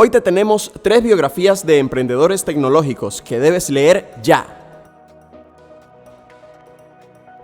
Hoy te tenemos 3 biografías de emprendedores tecnológicos que debes leer ya.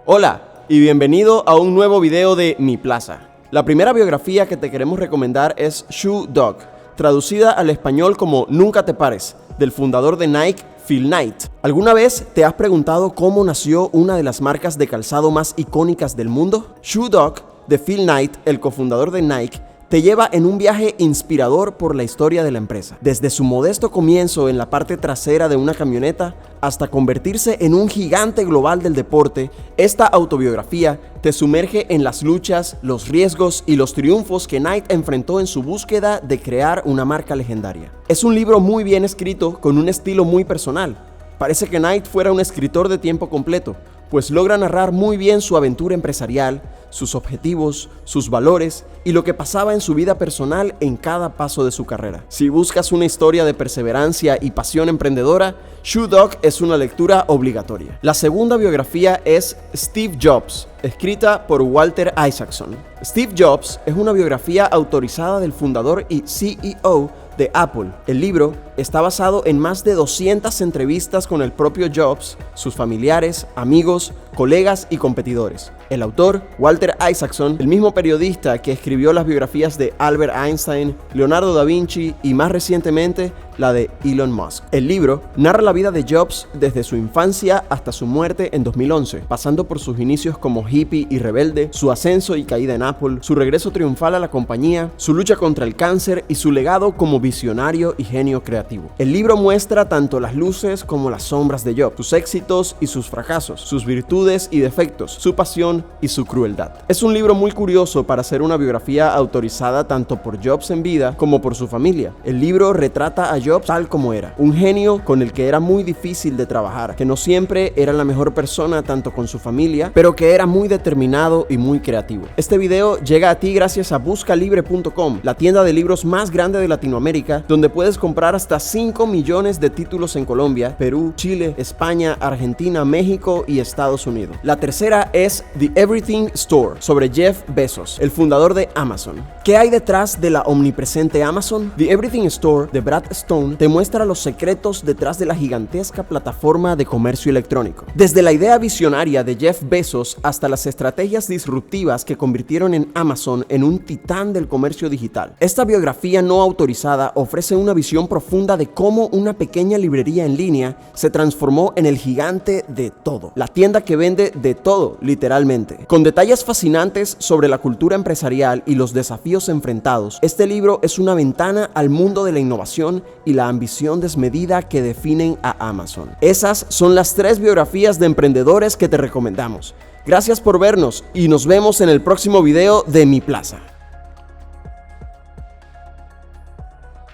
Hola y bienvenido a un nuevo video de Mi Plaza. La primera biografía que te queremos recomendar es Shoe Dog, traducida al español como Nunca te pares, del fundador de Nike, Phil Knight. ¿Alguna vez te has preguntado cómo nació una de las marcas de calzado más icónicas del mundo? Shoe Dog, de Phil Knight, el cofundador de Nike, te lleva en un viaje inspirador por la historia de la empresa. Desde su modesto comienzo en la parte trasera de una camioneta hasta convertirse en un gigante global del deporte, esta autobiografía te sumerge en las luchas, los riesgos y los triunfos que Knight enfrentó en su búsqueda de crear una marca legendaria. Es un libro muy bien escrito con un estilo muy personal. Parece que Knight fuera un escritor de tiempo completo, pues logra narrar muy bien su aventura empresarial, sus objetivos, sus valores y lo que pasaba en su vida personal en cada paso de su carrera. Si buscas una historia de perseverancia y pasión emprendedora, Shoe Dog es una lectura obligatoria. La segunda biografía es Steve Jobs, escrita por Walter Isaacson. Steve Jobs es una biografía autorizada del fundador y CEO de Apple. El libro está basado en más de 200 entrevistas con el propio Jobs, sus familiares, amigos, colegas y competidores. El autor, Walter Isaacson, el mismo periodista que escribió las biografías de Albert Einstein, Leonardo da Vinci y más recientemente la de Elon Musk. El libro narra la vida de Jobs desde su infancia hasta su muerte en 2011, pasando por sus inicios como hippie y rebelde, su ascenso y caída en Apple, su regreso triunfal a la compañía, su lucha contra el cáncer y su legado como visionario y genio creativo. El libro muestra tanto las luces como las sombras de Jobs, sus éxitos y sus fracasos, sus virtudes y defectos, su pasión y su crueldad. Es un libro muy curioso para hacer una biografía autorizada tanto por Jobs en vida como por su familia. El libro retrata a Jobs tal como era, un genio con el que era muy difícil de trabajar, que no siempre era la mejor persona tanto con su familia, pero que era muy determinado y muy creativo. Este video llega a ti gracias a buscalibre.com, la tienda de libros más grande de Latinoamérica, donde puedes comprar hasta 5 millones de títulos en Colombia, Perú, Chile, España, Argentina, México y Estados Unidos. La tercera es The Everything Store, sobre Jeff Bezos, el fundador de Amazon. ¿Qué hay detrás de la omnipresente Amazon? The Everything Store, de Brad Stone, te muestra los secretos detrás de la gigantesca plataforma de comercio electrónico. Desde la idea visionaria de Jeff Bezos hasta las estrategias disruptivas que convirtieron en Amazon en un titán del comercio digital. Esta biografía no autorizada ofrece una visión profunda de cómo una pequeña librería en línea se transformó en el gigante de todo. La tienda que vende de todo, literalmente. Con detalles fascinantes sobre la cultura empresarial y los desafíos enfrentados, este libro es una ventana al mundo de la innovación y la ambición desmedida que definen a Amazon. Esas son las 3 biografías de emprendedores que te recomendamos. Gracias por vernos y nos vemos en el próximo video de Mi Plaza.